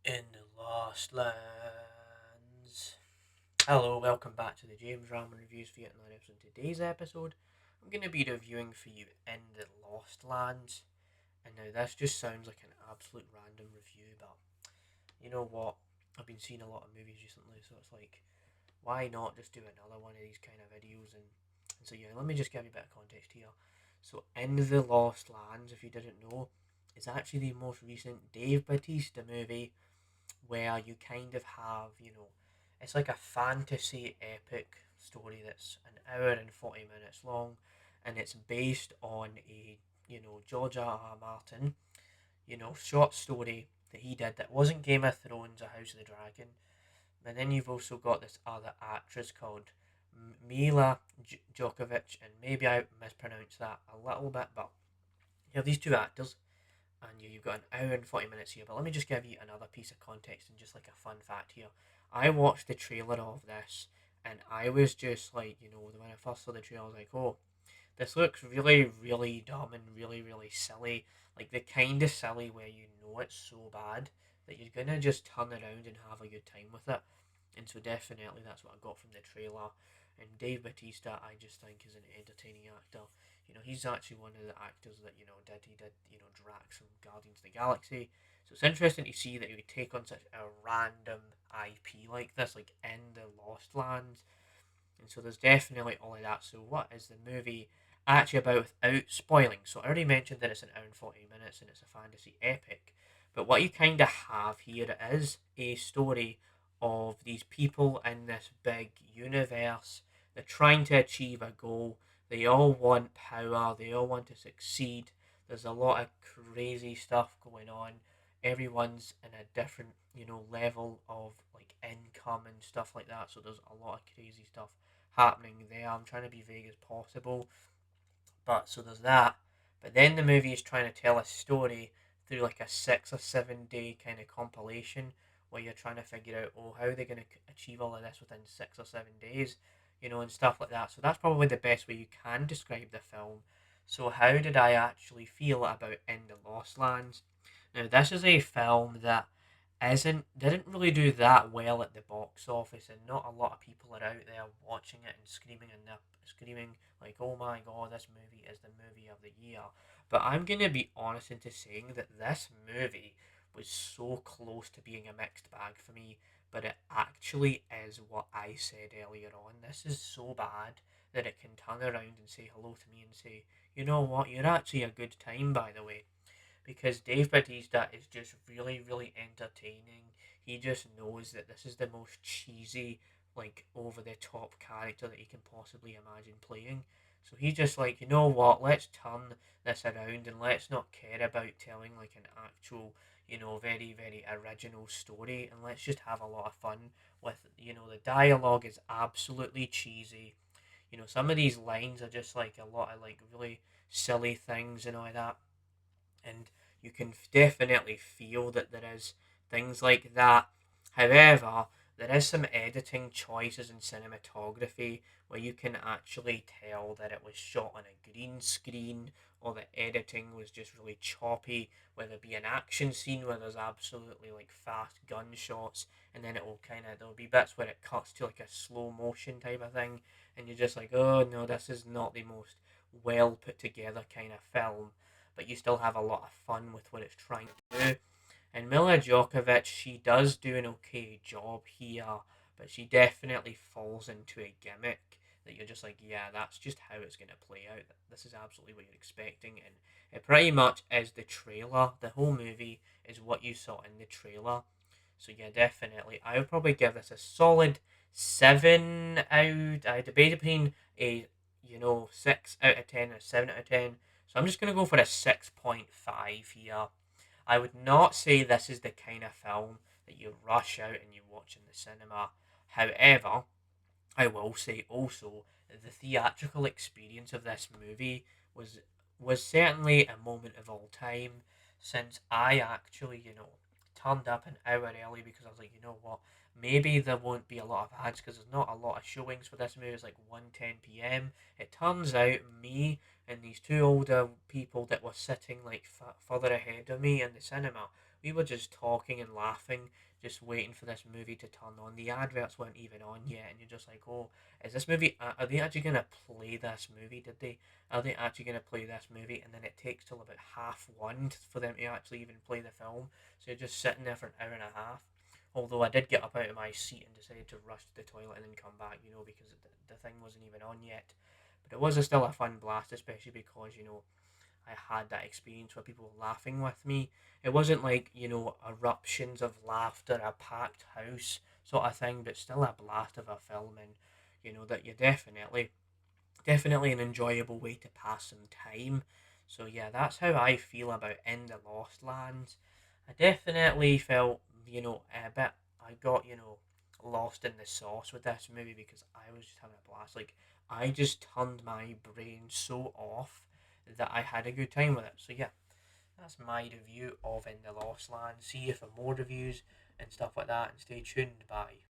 In the Lost Lands. Hello, welcome back to the James Ramen Reviews Vietnam episode. In today's episode, I'm going to be reviewing for you In the Lost Lands. And now this just sounds like an absolute random review, but you know what? I've been seeing a lot of movies recently, so it's like, why not just do another one of these kind of videos? And so yeah, let me just give you a bit of context here. So In the Lost Lands, if you didn't know, is actually the most recent Dave Bautista movie where you kind of have, it's like a fantasy epic story that's an hour and 40 minutes long, and it's based on a, George R. R. Martin, short story that he did that wasn't Game of Thrones or House of the Dragon. And then you've also got this other actress called Mila Djokovic, and maybe I mispronounced that a little bit, but you have these two actors and you've got an hour and 40 minutes here. But let me just give you another piece of context and just like a fun fact here. I watched the trailer of this and I was just like, when I first saw the trailer, I was like, oh, this looks really, really dumb and really, really silly. Like the kind of silly where you know it's so bad that you're gonna just turn around and have a good time with it. And so definitely that's what I got from the trailer. And Dave Bautista, I just think is an entertaining actor. He's actually one of the actors that he did Drax from Guardians of the Galaxy. So it's interesting to see that he would take on such a random IP like this, like In the Lost Lands. And so there's definitely all of that. So what is the movie actually about without spoiling? So I already mentioned that it's an hour and 40 minutes and it's a fantasy epic. But what you kind of have here is a story of these people in this big universe. They're trying to achieve a goal. They all want power. They all want to succeed. There's a lot of crazy stuff going on. Everyone's in a different, level of like income and stuff like that. So there's a lot of crazy stuff happening there. I'm trying to be vague as possible. But so there's that. But then the movie is trying to tell a story through like a 6 or 7 day kind of compilation where you're trying to figure out, oh, how are they going to achieve all of this within 6 or 7 days, and stuff like that. So that's probably the best way you can describe the film. So, how did I actually feel about In the Lost Lands? Now, this is a film that isn't didn't really do that well at the box office, and not a lot of people are out there watching it and screaming like, "Oh my god, this movie is the movie of the year." But I'm gonna be honest into saying that this movie was so close to being a mixed bag for me, but it actually is what I said earlier on. This is so bad that it can turn around and say hello to me and say, "You know what? You're actually a good time, by the way." Because Dave Bautista is just really, really entertaining. He just knows that this is the most cheesy, like over the top character that he can possibly imagine playing. So he's just like, you know what, let's turn this around and let's not care about telling like an actual, very, very original story, and let's just have a lot of fun with, the dialogue is absolutely cheesy. Some of these lines are just like a lot of like really silly things and all that, and you can definitely feel that there is things like that. However, there is some editing choices in cinematography where you can actually tell that it was shot on a green screen, or the editing was just really choppy, whether it be an action scene where there's absolutely like fast gunshots, and then it will there'll be bits where it cuts to like a slow motion type of thing, and you're just like, oh no, this is not the most well put together kind of film, but you still have a lot of fun with what it's trying to do. And Mila Djokovic, she does do an okay job here, but she definitely falls into a gimmick that you're just like, yeah, that's just how it's going to play out. This is absolutely what you're expecting, and it pretty much is the trailer. The whole movie is what you saw in the trailer. So yeah, definitely, I would probably give this a solid 7 out. I debate between a 6 out of 10 and a 7 out of 10. So I'm just gonna go for a 6.5 here. I would not say this is the kind of film that you rush out and you watch in the cinema. However, I will say also that the theatrical experience of this movie was certainly a moment of all time, since I actually, turned up an hour early because I was like, you know what, Maybe there won't be a lot of ads because there's not a lot of showings for this movie. It's like 1:10 p.m. It turns out me and these two older people that were sitting like further ahead of me in the cinema, we were just talking and laughing, just waiting for this movie to turn on. The adverts weren't even on yet, and you're just like, oh, is this movie? Are they actually gonna play this movie? Did they? Are they actually gonna play this movie? And then it takes till about half one for them to actually even play the film. So you're just sitting there for an hour and a half. Although I did get up out of my seat and decided to rush to the toilet and then come back, because the thing wasn't even on yet. But it was still a fun blast, especially because, I had that experience where people were laughing with me. It wasn't like, eruptions of laughter, a packed house sort of thing, but still a blast of a film, and, that you definitely an enjoyable way to pass some time. So yeah, that's how I feel about In the Lost Lands. I definitely felt, a bit. I got, lost in the sauce with this movie because I was just having a blast. Like I just turned my brain so off that I had a good time with it. So yeah, that's my review of In the Lost Lands. See you for more reviews and stuff like that, and stay tuned. Bye.